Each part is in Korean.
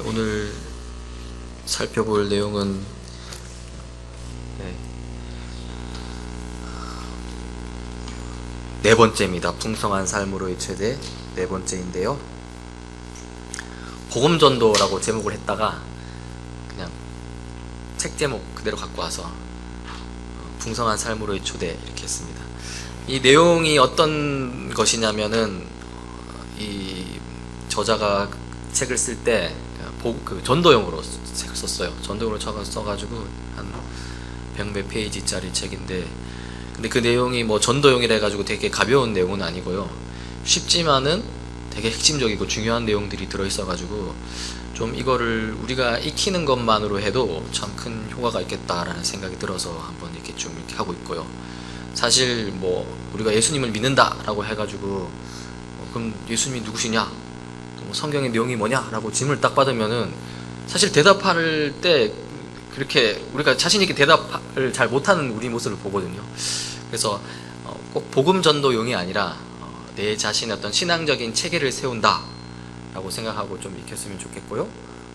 오늘 살펴볼 내용은 네 번째입니다. 풍성한 삶으로의 최대 네 번째인데요. 복음전도라고 제목을 했다가 그냥 책 제목 그대로 갖고 와서 풍성한 삶으로의 초대 이렇게 했습니다. 이 내용이 어떤 것이냐면은 이 저자가 책을 쓸 때 그 전도용으로 책을 썼어요. 전도용으로 써가지고 한 100몇 페이지짜리 책인데, 근데 그 내용이 뭐 전도용이라 해가지고 되게 가벼운 내용은 아니고요. 쉽지만은 되게 핵심적이고 중요한 내용들이 들어있어가지고 좀 이거를 우리가 익히는 것만으로 해도 참 큰 효과가 있겠다라는 생각이 들어서 한번 이렇게 좀 이렇게 하고 있고요. 사실 뭐 우리가 예수님을 믿는다라고 해가지고 그럼 예수님이 누구시냐? 뭐 성경의 내용이 뭐냐라고 질문을 딱 받으면은 사실 대답할 때 그렇게 우리가 자신 있게 대답을 잘 못하는 우리 모습을 보거든요. 그래서 꼭 복음 전도용이 아니라 내 자신의 어떤 신앙적인 체계를 세운다라고 생각하고 좀 익혔으면 좋겠고요.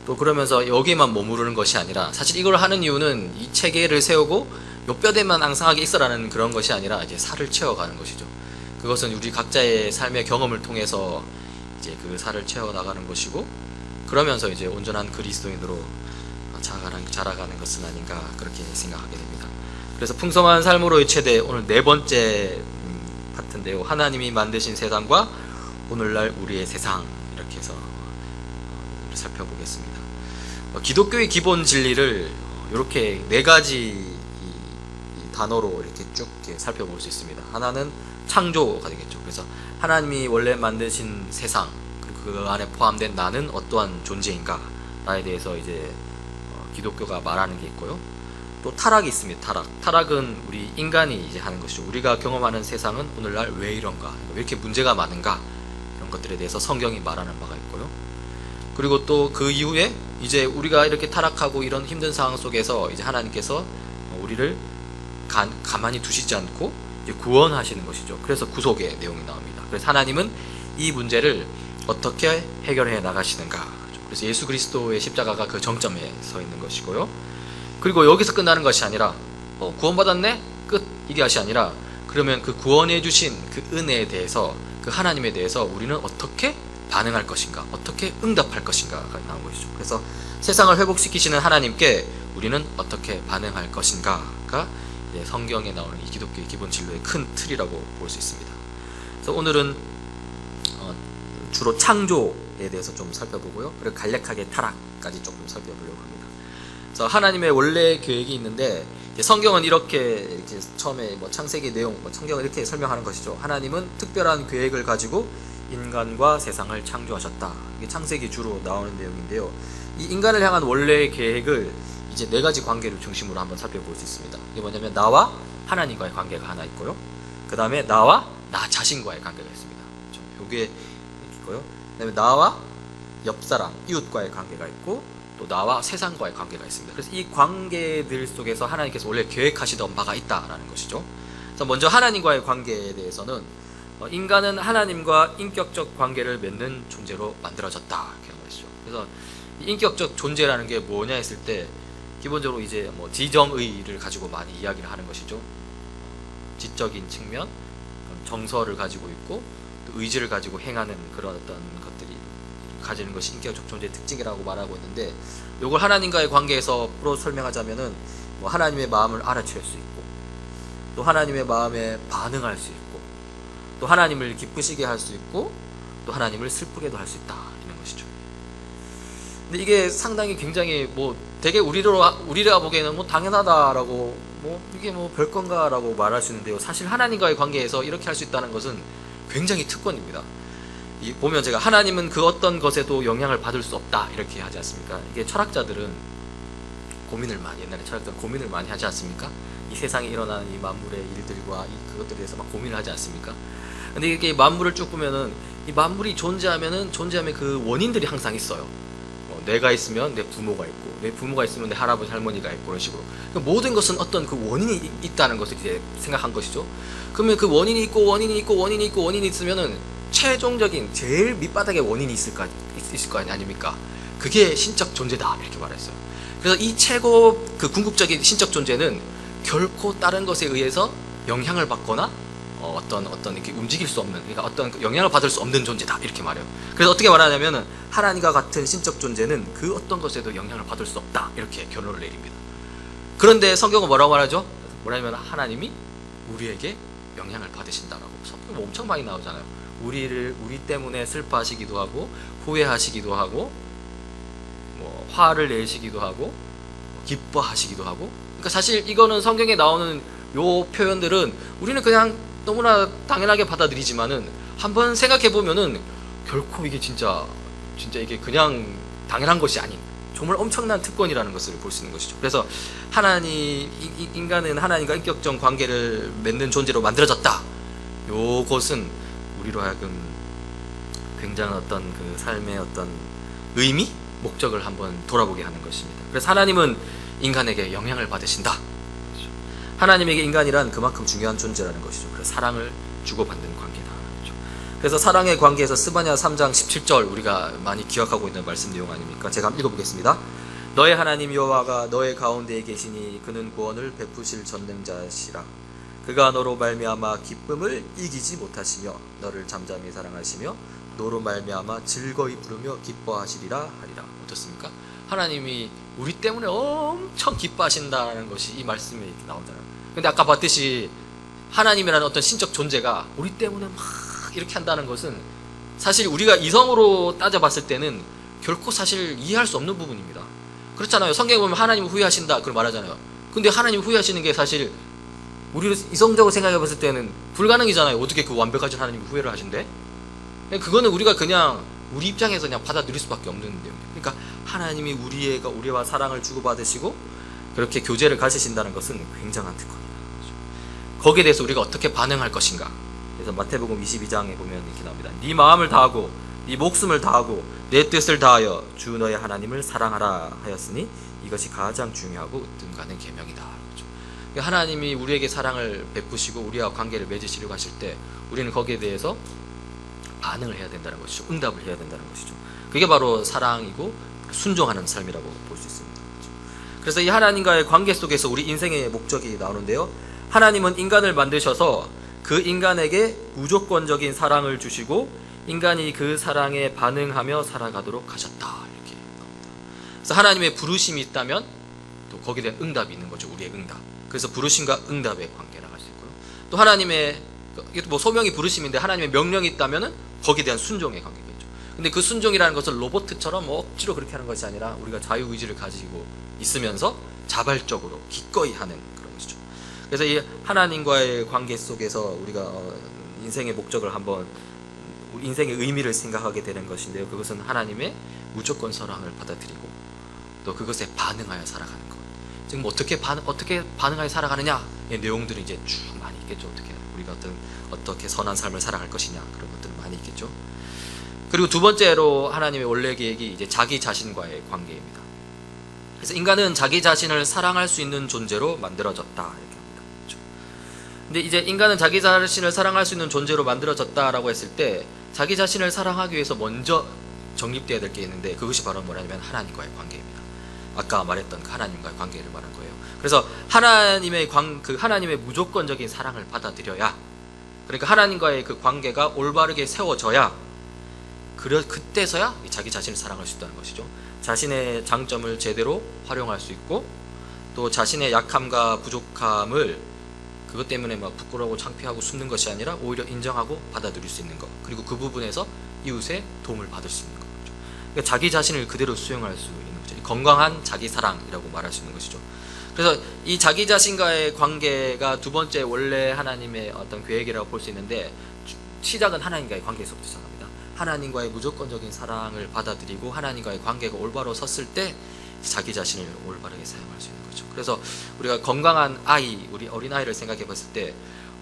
또 그러면서 여기에만 머무르는 것이 아니라, 사실 이걸 하는 이유는 이 체계를 세우고 요 뼈대만 앙상하게 있어라는 그런 것이 아니라 이제 살을 채워가는 것이죠. 그것은 우리 각자의 삶의 경험을 통해서 이제 그 살을 채워 나가는 것이고, 그러면서 이제 온전한 그리스도인으로 자라가는 것은 아닌가 그렇게 생각하게 됩니다. 그래서 풍성한 삶으로의 최대 오늘 네 번째 파트인데요. 하나님이 만드신 세상과 오늘날 우리의 세상, 이렇게 해서 살펴보겠습니다. 기독교의 기본 진리를 이렇게 네 가지 이 단어로 이렇게 쭉 이렇게 살펴볼 수 있습니다. 하나는 창조가 되겠죠. 그래서 하나님이 원래 만드신 세상, 그 안에 포함된 나는 어떠한 존재인가 나에 대해서 이제 기독교가 말하는 게 있고요. 또 타락이 있습니다. 타락은 우리 인간이 이제 하는 것이죠. 우리가 경험하는 세상은 오늘날 왜 이런가, 왜 이렇게 문제가 많은가, 이런 것들에 대해서 성경이 말하는 바가 있고요. 그리고 또 그 이후에 이제 우리가 이렇게 타락하고 이런 힘든 상황 속에서 이제 하나님께서 우리를 가만히 두시지 않고 이제 구원하시는 것이죠. 그래서 구속의 내용이 나옵니다. 그래서 하나님은 이 문제를 어떻게 해결해 나가시는가, 그래서 예수 그리스도의 십자가가 그 정점에 서 있는 것이고요. 그리고 여기서 끝나는 것이 아니라 구원받았네? 끝! 이게 것이 아니라, 그러면 그 구원해 주신 그 은혜에 대해서, 그 하나님에 대해서 우리는 어떻게 반응할 것인가, 어떻게 응답할 것인가가 나온 것이죠. 그래서 세상을 회복시키시는 하나님께 우리는 어떻게 반응할 것인가가 성경에 나오는 이 기독교의 기본 진로의 큰 틀이라고 볼 수 있습니다. 그래서 오늘은 주로 창조에 대해서 좀 살펴보고요. 그리고 간략하게 타락까지 조금 살펴보려고 합니다. 그래서 하나님의 원래 계획이 있는데, 성경은 이렇게 처음에 뭐 창세기 내용, 성경은 이렇게 설명하는 것이죠. 하나님은 특별한 계획을 가지고 인간과 세상을 창조하셨다. 이게 창세기 주로 나오는 내용인데요. 이 인간을 향한 원래의 계획을 이제 네 가지 관계를 중심으로 한번 살펴볼 수 있습니다. 이게 뭐냐면 나와 하나님과의 관계가 하나 있고요. 그 다음에 나와 나 자신과의 관계가 있습니다. 이게 있고요. 그 다음에 나와 옆사람, 이웃과의 관계가 있고, 또 나와 세상과의 관계가 있습니다. 그래서 이 관계들 속에서 하나님께서 원래 계획하시던 바가 있다라는 것이죠. 그래서 먼저 하나님과의 관계에 대해서는 인간은 하나님과 인격적 관계를 맺는 존재로 만들어졌다, 이렇게 하는 것이죠. 그래서 인격적 존재라는 게 뭐냐 했을 때, 기본적으로 이제 뭐 지정의를 가지고 많이 이야기를 하는 것이죠. 지적인 측면, 정서를 가지고 있고, 또 의지를 가지고 행하는 그런 어떤 것들이 가지는 것이 인격적 존재의 특징이라고 말하고 있는데, 이걸 하나님과의 관계에서 프로 설명하자면은 뭐 하나님의 마음을 알아챌 수 있고, 또 하나님의 마음에 반응할 수 있고, 또 하나님을 기쁘시게 할 수 있고, 또 하나님을 슬프게도 할 수 있다, 이런 것이죠. 근데 이게 상당히 굉장히 뭐 되게 우리가 보기에는 뭐 당연하다라고, 뭐 이게 뭐 별건가라고 말할 수 있는데요. 사실 하나님과의 관계에서 이렇게 할 수 있다는 것은 굉장히 특권입니다. 보면 제가 하나님은 그 어떤 것에도 영향을 받을 수 없다, 이렇게 하지 않습니까? 이게 철학자들은 옛날에 철학자들은 고민을 많이 하지 않습니까? 이 세상에 일어나는 이 만물의 일들과 그것들에 대해서 막 고민을 하지 않습니까? 근데 이게 만물을 쭉 보면은 이 만물이 존재하면 그 원인들이 항상 있어요. 내가 있으면 내 부모가 있고, 내 부모가 있으면 내 할아버지 할머니가 있고, 그런 식으로. 그러니까 모든 것은 어떤 그 원인이 있다는 것을 이제 생각한 것이죠. 그러면 그 원인이 있고 원인이 있으면은 최종적인 제일 밑바닥에 원인이 있을 거 아닙니까? 그게 신적 존재다 이렇게 말했어요. 그래서 이 최고 그 궁극적인 신적 존재는 결코 다른 것에 의해서 영향을 받거나 어떤 이렇게 움직일 수 없는, 그러니까 어떤 영향을 받을 수 없는 존재다 이렇게 말해요. 그래서 어떻게 말하냐면은 하나님과 같은 신적 존재는 그 어떤 것에도 영향을 받을 수 없다 이렇게 결론을 내립니다. 그런데 성경은 뭐라고 말하죠? 뭐냐면 하나님이 우리에게 영향을 받으신다라고. 성경 엄청 많이 나오잖아요. 우리 때문에 슬퍼하시기도 하고 후회하시기도 하고 뭐 화를 내시기도 하고 기뻐하시기도 하고. 그러니까 사실 이거는 성경에 나오는 요 표현들은 우리는 그냥 너무나 당연하게 받아들이지만은 한번 생각해 보면은 결코 이게 진짜 이게 그냥 당연한 것이 아닌 정말 엄청난 특권이라는 것을 볼 수 있는 것이죠. 그래서 인간은 하나님과 인격적 관계를 맺는 존재로 만들어졌다. 요것은 우리로 하여금 굉장한 어떤 그 삶의 어떤 의미, 목적을 한번 돌아보게 하는 것입니다. 그래서 하나님은 인간에게 영향을 받으신다. 하나님에게 인간이란 그만큼 중요한 존재라는 것이죠. 그래서 사랑을 주고받는 관계다. 그래서 사랑의 관계에서 스바냐 3장 17절 우리가 많이 기억하고 있는 말씀 내용 아닙니까? 제가 한번 읽어보겠습니다. 너의 하나님 여호와가 너의 가운데에 계시니 그는 구원을 베푸실 전능자시라. 그가 너로 말미암아 기쁨을 이기지 못하시며 너를 잠잠히 사랑하시며 너로 말미암아 즐거이 부르며 기뻐하시리라 하리라. 어떻습니까? 하나님이 우리 때문에 엄청 기뻐하신다는 것이 이 말씀에 이렇게 나오잖아요. 근데 아까 봤듯이 하나님이라는 어떤 신적 존재가 우리 때문에 막 이렇게 한다는 것은 사실 우리가 이성으로 따져봤을 때는 결코 사실 이해할 수 없는 부분입니다. 그렇잖아요. 성경에 보면 하나님 후회하신다 그걸 말하잖아요. 근데 하나님 후회하시는 게 사실 우리로 이성적으로 생각해 봤을 때는 불가능이잖아요. 어떻게 그 완벽하신 하나님이 후회를 하신대? 그거는 우리가 그냥 우리 입장에서 그냥 받아들일 수밖에 없는 내용이에요. 그러니까 하나님이 우리와 사랑을 주고받으시고 그렇게 교제를 가지신다는 것은 굉장한 특권이다. 거기에 대해서 우리가 어떻게 반응할 것인가. 그래서 마태복음 22장에 보면 이렇게 나옵니다. 네 마음을 다하고 네 목숨을 다하고 내 뜻을 다하여 주 너의 하나님을 사랑하라 하였으니 이것이 가장 중요하고 든가는 계명이다. 하나님이 우리에게 사랑을 베푸시고 우리와 관계를 맺으시려고 하실 때 우리는 거기에 대해서 반응을 해야 된다는 것이죠. 응답을 해야 된다는 것이죠. 그게 바로 사랑이고 순종하는 삶이라고 볼 수 있습니다. 그래서 이 하나님과의 관계 속에서 우리 인생의 목적이 나오는데요. 하나님은 인간을 만드셔서 그 인간에게 무조건적인 사랑을 주시고 인간이 그 사랑에 반응하며 살아가도록 하셨다. 이렇게 나옵니다. 그래서 하나님의 부르심이 있다면 또 거기에 대한 응답이 있는 거죠. 우리의 응답. 그래서 부르심과 응답의 관계라고 할 수 있고요. 또 하나님의 이게 뭐 소명이 부르심인데 하나님의 명령이 있다면은 거기에 대한 순종의 관계가 있죠. 근데 그 순종이라는 것은 로봇처럼 억지로 그렇게 하는 것이 아니라 우리가 자유의지를 가지고 있으면서 자발적으로 기꺼이 하는 그런 것이죠. 그래서 이 하나님과의 관계 속에서 우리가 인생의 목적을 한번 인생의 의미를 생각하게 되는 것인데요. 그것은 하나님의 무조건 사랑을 받아들이고 또 그것에 반응하여 살아가는 것. 지금 어떻게 반응하여 살아가느냐의 내용들이 이제 쭉 많이 있겠죠. 우리가 어떻게 선한 삶을 살아갈 것이냐 그런 것들은 많이 있겠죠. 그리고 두 번째로 하나님의 원래 계획이 이제 자기 자신과의 관계입니다. 그래서 인간은 자기 자신을 사랑할 수 있는 존재로 만들어졌다 이렇게 합니다. 그렇죠? 근데 이제 인간은 자기 자신을 사랑할 수 있는 존재로 만들어졌다라고 했을 때 자기 자신을 사랑하기 위해서 먼저 정립되어야 될 게 있는데 그것이 바로 뭐냐면 하나님과의 관계입니다. 아까 말했던 그 하나님과의 관계를 말한 거예요. 그래서 하나님의 무조건적인 사랑을 받아들여야, 그러니까 하나님과의 그 관계가 올바르게 세워져야 그때서야 자기 자신을 사랑할 수 있다는 것이죠. 자신의 장점을 제대로 활용할 수 있고 또 자신의 약함과 부족함을 그것 때문에 막 부끄러워 창피하고 숨는 것이 아니라 오히려 인정하고 받아들일 수 있는 것, 그리고 그 부분에서 이웃의 도움을 받을 수 있는 거죠. 그러니까 자기 자신을 그대로 수용할 수 있는 거죠. 건강한 자기 사랑이라고 말할 수 있는 것이죠. 그래서 이 자기 자신과의 관계가 두 번째 원래 하나님의 어떤 계획이라고 볼 수 있는데 시작은 하나님과의 관계에서부터 시작합니다. 하나님과의 무조건적인 사랑을 받아들이고 하나님과의 관계가 올바로 섰을 때 자기 자신을 올바르게 사용할 수 있는 거죠. 그래서 우리가 건강한 아이, 우리 어린아이를 생각해 봤을 때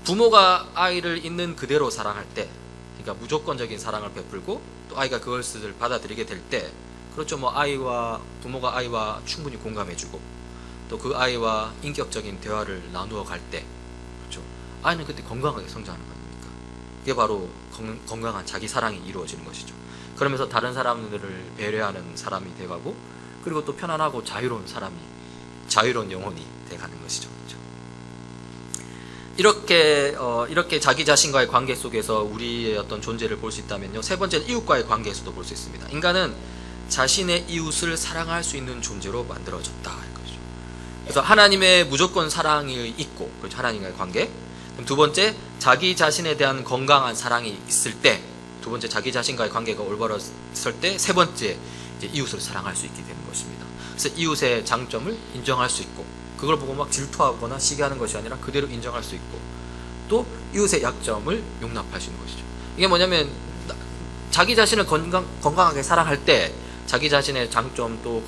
부모가 아이를 있는 그대로 사랑할 때, 그러니까 무조건적인 사랑을 베풀고 또 아이가 그것을 받아들이게 될 때, 그렇죠. 뭐 부모가 아이와 충분히 공감해주고 또 그 아이와 인격적인 대화를 나누어 갈 때, 그렇죠. 아이는 그때 건강하게 성장하는 거 아닙니까? 그게 바로 건강한 자기 사랑이 이루어지는 것이죠. 그러면서 다른 사람들을 배려하는 사람이 돼가고, 그리고 또 편안하고 자유로운 영혼이 돼가는 것이죠. 그렇죠? 이렇게 자기 자신과의 관계 속에서 우리의 어떤 존재를 볼 수 있다면요, 세 번째는 이웃과의 관계에서도 볼 수 있습니다. 인간은 자신의 이웃을 사랑할 수 있는 존재로 만들어졌다. 이거죠. 그래서 하나님의 무조건 사랑이 있고, 그렇죠? 하나님과의 관계. 그럼 두 번째, 자기 자신에 대한 건강한 사랑이 있을 때, 두 번째, 자기 자신과의 관계가 올바랐을 때, 세 번째, 이제 이웃을 사랑할 수 있게 되는 것입니다. 그래서 이웃의 장점을 인정할 수 있고, 그걸 보고 막 질투하거나 시기하는 것이 아니라 그대로 인정할 수 있고, 또 이웃의 약점을 용납할 수 있는 것이죠. 이게 뭐냐면, 자기 자신을 건강하게 사랑할 때 자기 자신의 장점도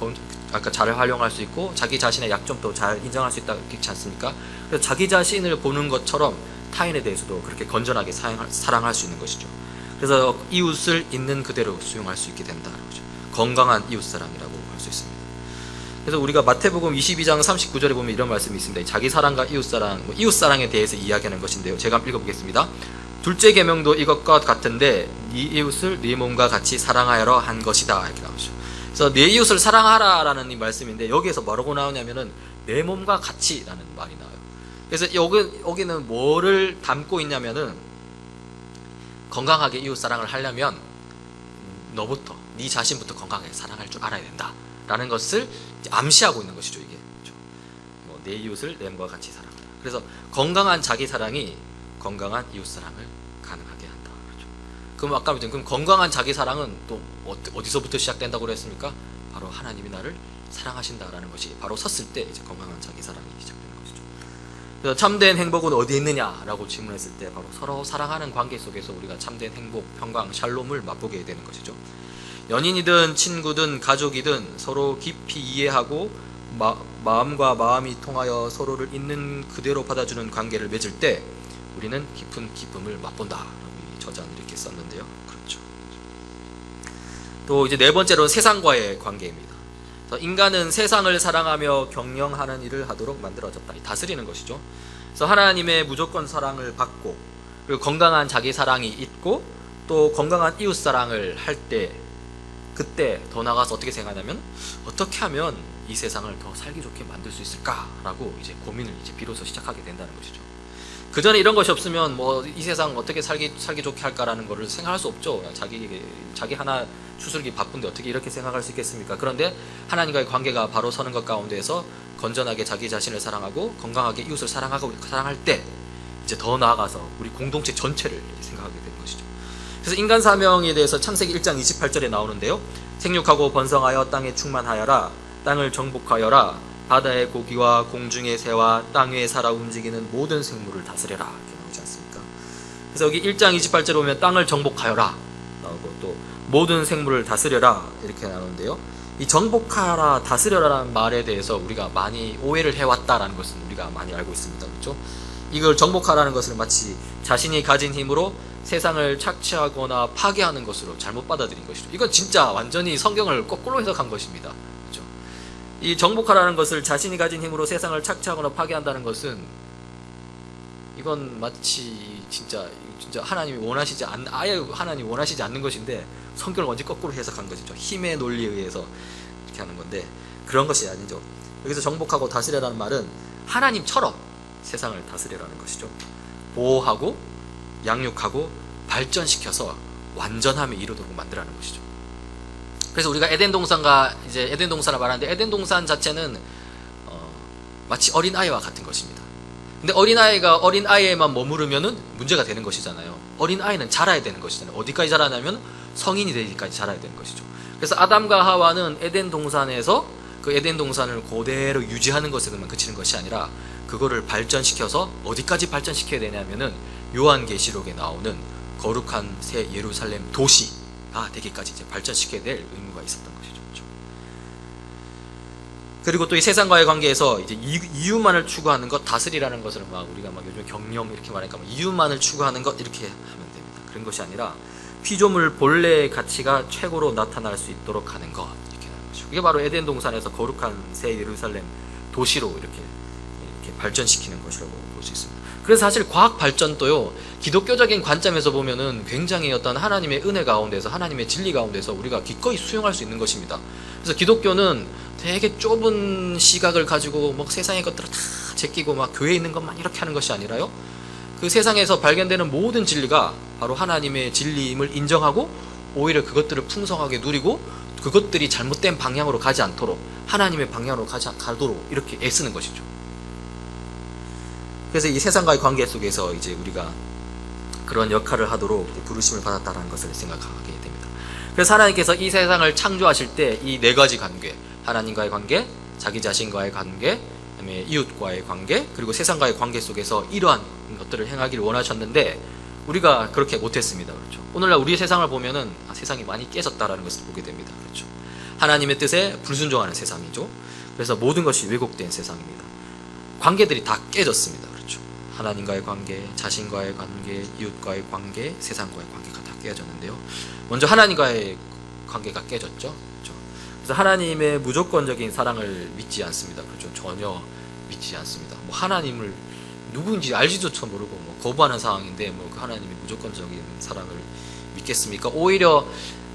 잘 활용할 수 있고, 자기 자신의 약점도 잘 인정할 수 있다, 그렇지 않습니까? 그래서 자기 자신을 보는 것처럼 타인에 대해서도 그렇게 건전하게 사랑할 수 있는 것이죠. 그래서 이웃을 있는 그대로 수용할 수 있게 된다는 거죠. 건강한 이웃사랑이라고 할 수 있습니다. 그래서 우리가 마태복음 22장 39절에 보면 이런 말씀이 있습니다. 자기 사랑과 이웃사랑, 이웃사랑에 대해서 이야기하는 것인데요, 제가 한번 읽어보겠습니다. 둘째 계명도 이것과 같은데 네 이웃을 네 몸과 같이 사랑하여라 한 것이다, 이렇게 나오죠. 그래서 네 이웃을 사랑하라라는 이 말씀인데, 여기에서 뭐라고 나오냐면은 내 몸과 같이라는 말이 나와요. 그래서 여기는 뭐를 담고 있냐면은, 건강하게 이웃사랑을 하려면 너부터, 네 자신부터 건강하게 사랑할 줄 알아야 된다라는 것을 암시하고 있는 것이죠. 이게 내 이웃을 내 몸과 같이 사랑하라. 그래서 건강한 자기 사랑이 건강한 이웃사랑을 가능하게 한다. 그렇죠. 그럼 아까 말했던, 그럼 건강한 자기 사랑은 또 어디서부터 시작된다고 그랬습니까? 바로 하나님이 나를 사랑하신다라는 것이 바로 섰을 때 이제 건강한 자기 사랑이 시작되는 것이죠. 그래서 참된 행복은 어디에 있느냐라고 질문했을 때, 바로 서로 사랑하는 관계 속에서 우리가 참된 행복, 평강, 샬롬을 맛보게 되는 것이죠. 연인이든 친구든 가족이든 서로 깊이 이해하고 마음과 마음이 통하여 서로를 있는 그대로 받아주는 관계를 맺을 때 우리는 깊은 기쁨을 맛본다. 저자는 이렇게 썼는데요. 그렇죠. 또 이제 네 번째로는 세상과의 관계입니다. 인간은 세상을 사랑하며 경영하는 일을 하도록 만들어졌다. 다스리는 것이죠. 그래서 하나님의 무조건 사랑을 받고, 그리고 건강한 자기 사랑이 있고, 또 건강한 이웃 사랑을 할 때, 그때 더 나아가서 어떻게 생각하냐면, 어떻게 하면 이 세상을 더 살기 좋게 만들 수 있을까라고 이제 고민을 이제 비로소 시작하게 된다는 것이죠. 그 전에 이런 것이 없으면 이 세상 어떻게 살기 좋게 할까라는 거를 생각할 수 없죠. 자기 하나 추스르기 바쁜데 어떻게 이렇게 생각할 수 있겠습니까? 그런데 하나님과의 관계가 바로 서는 것 가운데서 건전하게 자기 자신을 사랑하고 건강하게 이웃을 사랑할 때 이제 더 나아가서 우리 공동체 전체를 생각하게 되는 것이죠. 그래서 인간 사명에 대해서 창세기 1장 28절에 나오는데요. 생육하고 번성하여 땅에 충만하여라. 땅을 정복하여라. 바다의 고기와 공중의 새와 땅 위에 살아 움직이는 모든 생물을 다스려라, 이렇게 나오지 않습니까? 그래서 여기 1장 28절에 보면 땅을 정복하여라 나오고, 또 모든 생물을 다스려라 이렇게 나오는데요. 이 정복하라, 다스려라라는 말에 대해서 우리가 많이 오해를 해왔다라는 것은 우리가 많이 알고 있습니다. 그렇죠? 이걸 정복하라는 것을 마치 자신이 가진 힘으로 세상을 착취하거나 파괴하는 것으로 잘못 받아들인 것이죠. 이건 진짜 완전히 성경을 거꾸로 해석한 것입니다. 그렇죠? 이 정복하라는 것을 자신이 가진 힘으로 세상을 착취하거나 파괴한다는 것은, 이건 마치 진짜 하나님이 아예 하나님이 원하시지 않는 것인데 성경을 완전히 거꾸로 해석한 것이죠. 힘의 논리에 의해서 이렇게 하는 건데, 그런 것이 아니죠. 여기서 정복하고 다스려라는 말은 하나님처럼 세상을 다스려라는 것이죠. 보호하고 양육하고 발전시켜서 완전함에 이르도록 만들라는 것이죠. 그래서 우리가 에덴 동산을 말하는데, 에덴 동산 자체는 마치 어린 아이와 같은 것입니다. 근데 어린 아이에만 머무르면은 문제가 되는 것이잖아요. 어린 아이는 자라야 되는 것이잖아요. 어디까지 자라냐면 성인이 되기까지 자라야 되는 것이죠. 그래서 아담과 하와는 에덴 동산에서 그 에덴 동산을 그대로 유지하는 것에만 그치는 것이 아니라, 그거를 발전시켜서 어디까지 발전시켜야 되냐면은 요한계시록에 나오는 거룩한 새 예루살렘 도시가 되기까지 이제 발전시켜야 될 의무가 있었던 것이죠. 그렇죠? 그리고 또 이 세상과의 관계에서 이제 이유만을 추구하는 것, 다스리라는 것을 우리가 요즘 경영 이렇게 말하니까 이유만을 추구하는 것 이렇게 하면 됩니다. 그런 것이 아니라 피조물 본래의 가치가 최고로 나타날 수 있도록 하는 것, 이렇게 하는 것이죠. 이게 바로 에덴 동산에서 거룩한 새 예루살렘 도시로 이렇게 이렇게 발전시키는 것이라고 볼 수 있습니다. 그래서 사실 과학 발전도요, 기독교적인 관점에서 보면은 굉장히 어떤 하나님의 은혜 가운데서, 하나님의 진리 가운데서 우리가 기꺼이 수용할 수 있는 것입니다. 그래서 기독교는 되게 좁은 시각을 가지고 뭐 세상의 것들을 다 제끼고 막 교회에 있는 것만 이렇게 하는 것이 아니라요, 그 세상에서 발견되는 모든 진리가 바로 하나님의 진리임을 인정하고 오히려 그것들을 풍성하게 누리고 그것들이 잘못된 방향으로 가지 않도록 하나님의 방향으로 가도록 이렇게 애쓰는 것이죠. 그래서 이 세상과의 관계 속에서 이제 우리가 그런 역할을 하도록 부르심을 받았다는 것을 생각하게 됩니다. 그래서 하나님께서 이 세상을 창조하실 때 이 네 가지 관계, 하나님과의 관계, 자기 자신과의 관계, 그다음에 이웃과의 관계, 그리고 세상과의 관계 속에서 이러한 것들을 행하기를 원하셨는데 우리가 그렇게 못했습니다. 그렇죠. 오늘날 우리 세상을 보면은 세상이 많이 깨졌다라는 것을 보게 됩니다. 그렇죠. 하나님의 뜻에 불순종하는 세상이죠. 그래서 모든 것이 왜곡된 세상입니다. 관계들이 다 깨졌습니다. 그렇죠. 하나님과의 관계, 자신과의 관계, 이웃과의 관계, 세상과의 관계가 다 깨졌는데요. 먼저 하나님과의 관계가 깨졌죠. 그렇죠. 그래서 하나님의 무조건적인 사랑을 믿지 않습니다. 그렇죠. 전혀 믿지 않습니다. 뭐 하나님을 누구인지 알지조차 모르고 뭐 거부하는 상황인데 뭐 그 하나님의 무조건적인 사랑을 믿겠습니까? 오히려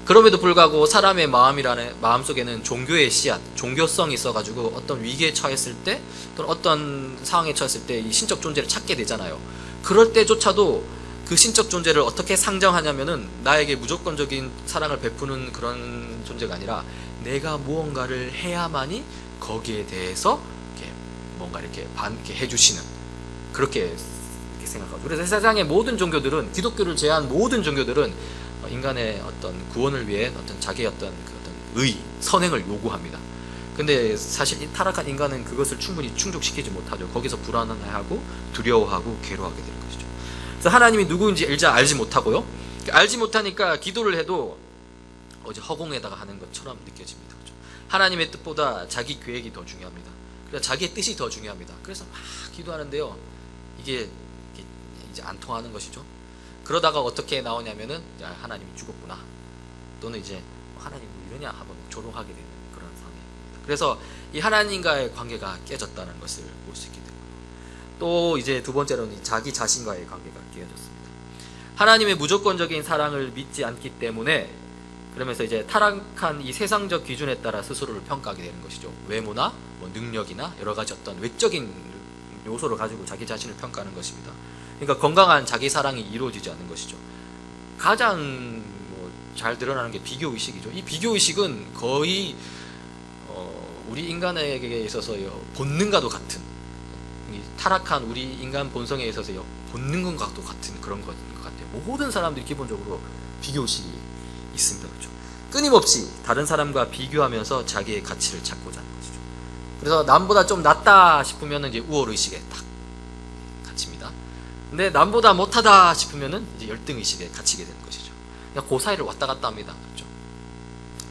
그럼에도 불구하고 사람의 마음속에는 종교의 씨앗, 종교성이 있어가지고 어떤 위기에 처했을 때 또는 어떤 상황에 처했을 때 이 신적 존재를 찾게 되잖아요. 그럴 때조차도 그 신적 존재를 어떻게 상정하냐면은 나에게 무조건적인 사랑을 베푸는 그런 존재가 아니라 내가 무언가를 해야만이 거기에 대해서 이렇게 뭔가 이렇게 해주시는, 그렇게 생각하고. 그래서 세상의 모든 종교들은, 기독교를 제외한 모든 종교들은 인간의 어떤 구원을 위해 어떤 자기의 어떤 선행을 요구합니다. 근데 사실 이 타락한 인간은 그것을 충분히 충족시키지 못하죠. 거기서 불안해하고 두려워하고 괴로워하게 되는 것이죠. 그래서 하나님이 누구인지 알지 못하고요. 알지 못하니까 기도를 해도 어제 허공에다가 하는 것처럼 느껴집니다. 그렇죠? 하나님의 뜻보다 자기 계획이 더 중요합니다. 그래서 자기의 뜻이 더 중요합니다. 그래서 막 기도하는데요, 이게 이제 안 통하는 것이죠. 그러다가 어떻게 나오냐면은, 야, 하나님이 죽었구나, 또는 이제 하나님 뭐 이러냐 하고 조롱하게 되는 그런 상황입니다. 그래서 이 하나님과의 관계가 깨졌다는 것을 볼 수 있게 되고요. 또 이제 두 번째로는 자기 자신과의 관계가 깨졌습니다. 하나님의 무조건적인 사랑을 믿지 않기 때문에, 그러면서 이제 타락한 이 세상적 기준에 따라 스스로를 평가하게 되는 것이죠. 외모나 뭐 능력이나 여러 가지 어떤 외적인 요소를 가지고 자기 자신을 평가하는 것입니다. 그러니까 건강한 자기 사랑이 이루어지지 않는 것이죠. 가장 잘 드러나는 게 비교 의식이죠. 이 비교 의식은 거의 우리 인간에게 있어서요, 본능과도 같은, 타락한 우리 인간 본성에 있어서요, 본능과도 같은 그런 것인 것 같아요. 모든 사람들이 기본적으로 비교 의식이 있습니다. 그렇죠? 끊임없이 다른 사람과 비교하면서 자기의 가치를 찾고자 하는 것이죠. 그래서 남보다 좀 낫다 싶으면 이제 우월 의식에 딱 갇힙니다. 근데 남보다 못하다 싶으면은 이제 열등 의식에 갇히게 되는 것이죠. 그냥 그 사이를 왔다 갔다 합니다. 그렇죠?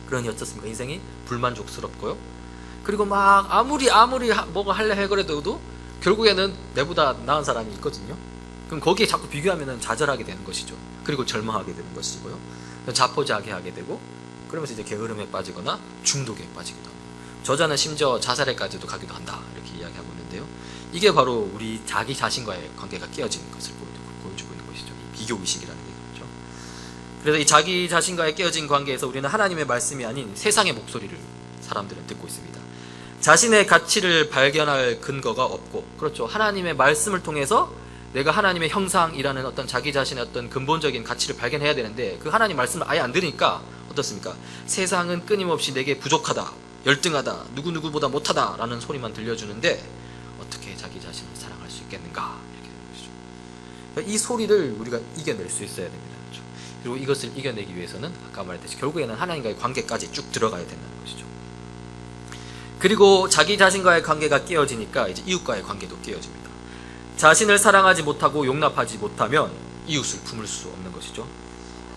그러니 어떻습니까? 인생이 불만족스럽고요. 그리고 막 아무리 뭐가 하려 해 그래도 결국에는 내보다 나은 사람이 있거든요. 그럼 거기에 자꾸 비교하면은 좌절하게 되는 것이죠. 그리고 절망하게 되는 것이고요. 자포자기 하게 되고, 그러면서 이제 게으름에 빠지거나 중독에 빠지기도 합니다. 저자는 심지어 자살에까지도 가기도 한다, 이렇게 이야기하고 있는데요. 이게 바로 우리 자기 자신과의 관계가 깨어지는 것을 보여주고 있는 것이죠. 이 비교 의식이라는 게 그렇죠. 그래서 이 자기 자신과의 깨어진 관계에서 우리는 하나님의 말씀이 아닌 세상의 목소리를 사람들은 듣고 있습니다. 자신의 가치를 발견할 근거가 없고, 그렇죠, 하나님의 말씀을 통해서 내가 하나님의 형상이라는 어떤 자기 자신의 어떤 근본적인 가치를 발견해야 되는데, 그 하나님 말씀을 아예 안 들으니까 어떻습니까? 세상은 끊임없이 내게 부족하다, 열등하다, 누구누구보다 못하다 라는 소리만 들려주는데 어떻게 자기 자신을 사랑할 수 있겠는가, 이렇게 되는 것이죠. 그러니까 이 소리를 우리가 이겨낼 수 있어야 됩니다. 그렇죠? 그리고 이것을 이겨내기 위해서는 아까 말했듯이 결국에는 하나님과의 관계까지 쭉 들어가야 된다는 것이죠. 그리고 자기 자신과의 관계가 깨어지니까 이제 이웃과의 관계도 깨어집니다. 자신을 사랑하지 못하고 용납하지 못하면 이웃을 품을 수 없는 것이죠.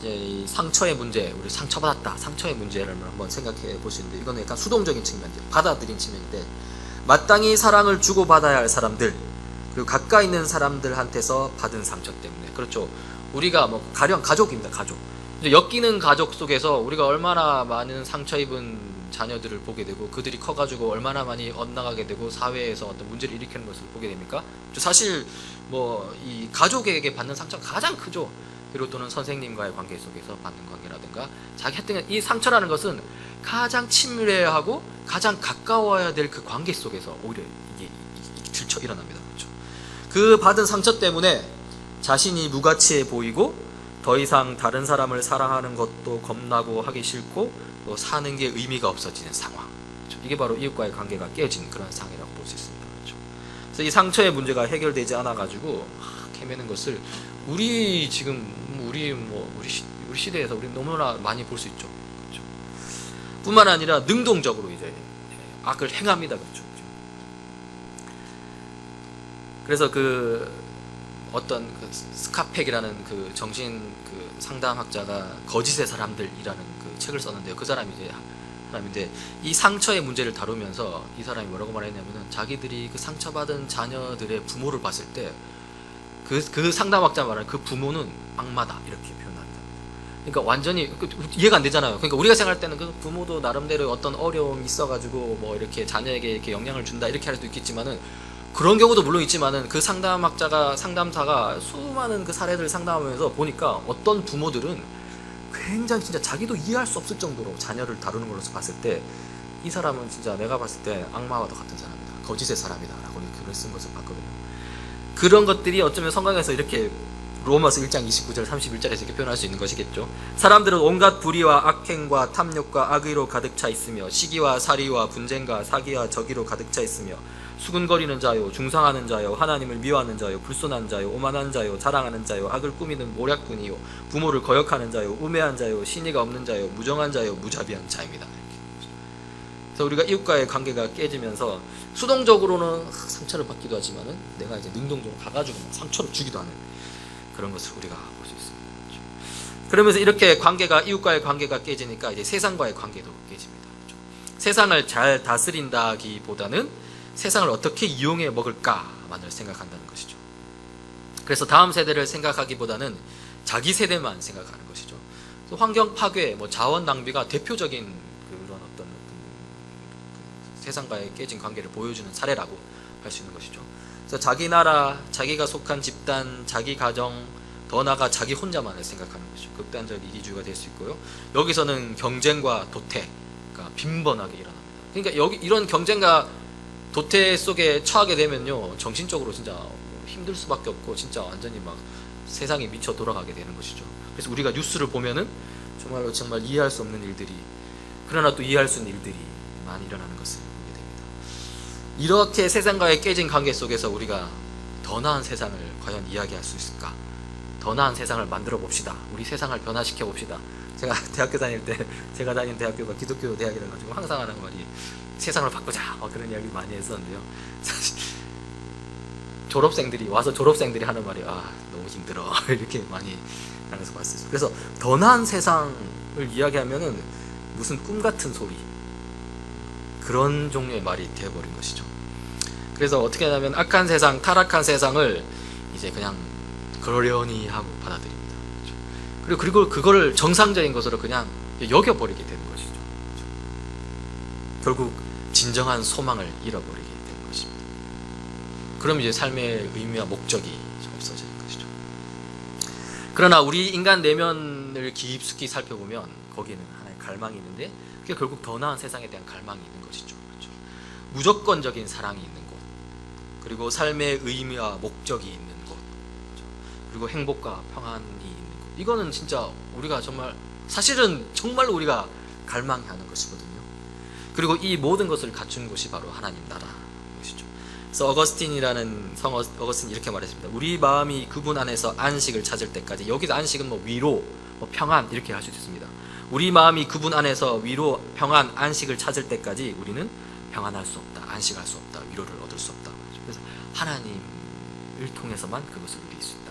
이제 이 상처의 문제, 우리 상처받았다, 상처의 문제를 한번 생각해 보시는데, 이거는 약간 수동적인 측면이에요. 받아들인 측면인데, 마땅히 사랑을 주고받아야 할 사람들, 그리고 가까이 있는 사람들한테서 받은 상처 때문에, 그렇죠, 우리가 뭐 가령 가족입니다. 가족, 이제 엮이는 가족 속에서 우리가 얼마나 많은 상처 입은 자녀들을 보게 되고 그들이 커가지고 얼마나 많이 엇나가게 되고 사회에서 어떤 문제를 일으키는 것을 보게 됩니까? 사실 뭐 이 가족에게 받는 상처가 가장 크죠. 그리고 또는 선생님과의 관계 속에서 받는 관계라든가 자기 하여튼 이 상처라는 것은 가장 친밀해야 하고 가장 가까워야 될 그 관계 속에서 오히려 이게 들쳐 일어납니다. 그렇죠? 그 받은 상처 때문에 자신이 무가치해 보이고 더 이상 다른 사람을 사랑하는 것도 겁나고 하기 싫고 또 사는 게 의미가 없어지는 상황. 그렇죠? 이게 바로 이웃과의 관계가 깨진 그런 상황이라고 볼 수 있습니다. 그렇죠? 그래서 이 상처의 문제가 해결되지 않아 가지고 헤매는 것을 우리 지금 우리 시대에서 우리 너무나 많이 볼 수 있죠. 그렇죠? 뿐만 아니라 능동적으로 이제 악을 행합니다. 그렇죠? 그래서 어떤 스카펙이라는 정신 상담학자가 거짓의 사람들이라는 책을 썼는데요. 그 사람이 이제 사람인데 이 상처의 문제를 다루면서 이 사람이 뭐라고 말했냐면은 자기들이 상처받은 자녀들의 부모를 봤을 때 그 상담학자 말하는 그 부모는 악마다 이렇게 표현합니다. 그러니까 완전히 이해가 안 되잖아요. 그러니까 우리가 생각할 때는 그 부모도 나름대로 어떤 어려움이 있어가지고 뭐 이렇게 자녀에게 이렇게 영향을 준다 이렇게 할 수도 있겠지만은 그런 경우도 물론 있지만은 그 상담사가 수많은 사례들을 상담하면서 보니까 어떤 부모들은 굉장히 진짜 자기도 이해할 수 없을 정도로 자녀를 다루는 걸로서 봤을 때 이 사람은 진짜 내가 봤을 때 악마와도 같은 사람이다. 거짓의 사람이다. 라고 글을 쓴 것을 봤거든요. 그런 것들이 어쩌면 성경에서 이렇게 로마서 1장 29절 31절에서 이렇게 표현할 수 있는 것이겠죠. 사람들은 온갖 불의와 악행과 탐욕과 악의로 가득 차 있으며 시기와 살이와 분쟁과 사기와 저기로 가득 차 있으며 수군거리는 자요 중상하는 자요 하나님을 미워하는 자요 불순한 자요 오만한 자요 자랑하는 자요 악을 꾸미는 모략꾼이요 부모를 거역하는 자요 우매한 자요 신의가 없는 자요 무정한 자요 무자비한 자입니다. 그래서 우리가 이웃과의 관계가 깨지면서 수동적으로는 상처를 받기도 하지만은 내가 이제 능동적으로 가가지고 상처를 주기도 하는 그런 것을 우리가 볼 수 있습니다. 그러면서 이렇게 이웃과의 관계가 깨지니까 이제 세상과의 관계도 깨집니다. 세상을 잘 다스린다기보다는 세상을 어떻게 이용해 먹을까만을 생각한다는 것이죠. 그래서 다음 세대를 생각하기보다는 자기 세대만 생각하는 것이죠. 환경 파괴, 자원 낭비가 대표적인 그런 어떤 세상과의 깨진 관계를 보여주는 사례라고 할 수 있는 것이죠. 그래서 자기 나라, 자기가 속한 집단, 자기 가정, 더 나아가 자기 혼자만을 생각하는 것이죠. 극단적 이기주의가 될 수 있고요. 여기서는 경쟁과 도태가 빈번하게 일어납니다. 그러니까 이런 경쟁과 도태 속에 처하게 되면요, 정신적으로 진짜 힘들 수밖에 없고 진짜 완전히 세상이 미쳐 돌아가게 되는 것이죠. 그래서 우리가 뉴스를 보면은 정말 이해할 수 없는 일들이, 그러나 또 이해할 수 있는 일들이 많이 일어나는 것을 보게 됩니다. 이렇게 세상과의 깨진 관계 속에서 우리가 더 나은 세상을 과연 이야기할 수 있을까? 더 나은 세상을 만들어 봅시다. 우리 세상을 변화시켜 봅시다. 제가 대학교 다닐 때, 제가 다닌 대학교가 기독교 대학이라 가지고 항상 하는 말이 세상을 바꾸자, 그런 이야기 많이 했었는데요. 사실 졸업생들이 하는 말이 너무 힘들어 이렇게 많이 하면서 봤어요. 그래서 더 나은 세상을 이야기하면은 무슨 꿈 같은 소리, 그런 종류의 말이 되어버린 것이죠. 그래서 어떻게 하냐면 악한 세상, 타락한 세상을 이제 그냥 그러려니 하고 받아들입니다. 그리고 그걸 정상적인 것으로 그냥 여겨버리게 되는 것이죠. 결국 진정한 소망을 잃어버리게 되는 것입니다. 그럼 이제 삶의 의미와 목적이 없어지는 것이죠. 그러나 우리 인간 내면을 깊숙이 살펴보면 거기는 하나의 갈망이 있는데 그게 결국 더 나은 세상에 대한 갈망이 있는 것이죠. 그렇죠? 무조건적인 사랑이 있는 곳, 그리고 삶의 의미와 목적이 있는 곳, 그렇죠? 그리고 행복과 평안이 있는 곳. 이거는 진짜 우리가 사실은 정말로 우리가 갈망하는 것이거든요. 그리고 이 모든 것을 갖춘 곳이 바로 하나님 나라 것이죠. 그래서 성 어거스틴이 이렇게 말했습니다. 우리 마음이 그분 안에서 안식을 찾을 때까지, 여기서 안식은 위로, 평안 이렇게 할 수 있습니다. 우리 마음이 그분 안에서 위로, 평안, 안식을 찾을 때까지 우리는 평안할 수 없다, 안식할 수 없다, 위로를 얻을 수 없다. 그래서 하나님을 통해서만 그것을 누릴 수 있다.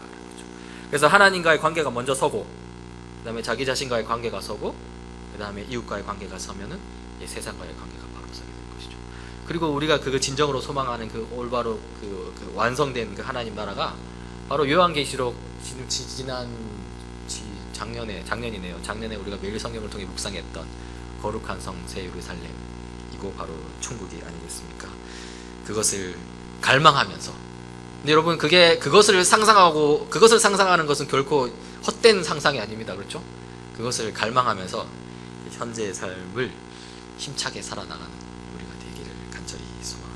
그래서 하나님과의 관계가 먼저 서고, 그 다음에 자기 자신과의 관계가 서고, 그 다음에 이웃과의 관계가 서면은 세상과의 관계가 바로 서게 되는 것이죠. 그리고 우리가 그거 진정으로 소망하는 올바로 완성된 하나님 나라가 바로 요한계시록 작년에 우리가 매일 성경을 통해 묵상했던 거룩한 성 새 예루살렘, 이거 바로 천국이 아니겠습니까? 그것을 갈망하면서, 근데 여러분 그것을 상상하는 것은 결코 헛된 상상이 아닙니다. 그렇죠? 그것을 갈망하면서 현재의 삶을 힘차게 살아나가는 우리가 되기를 간절히 소망합니다.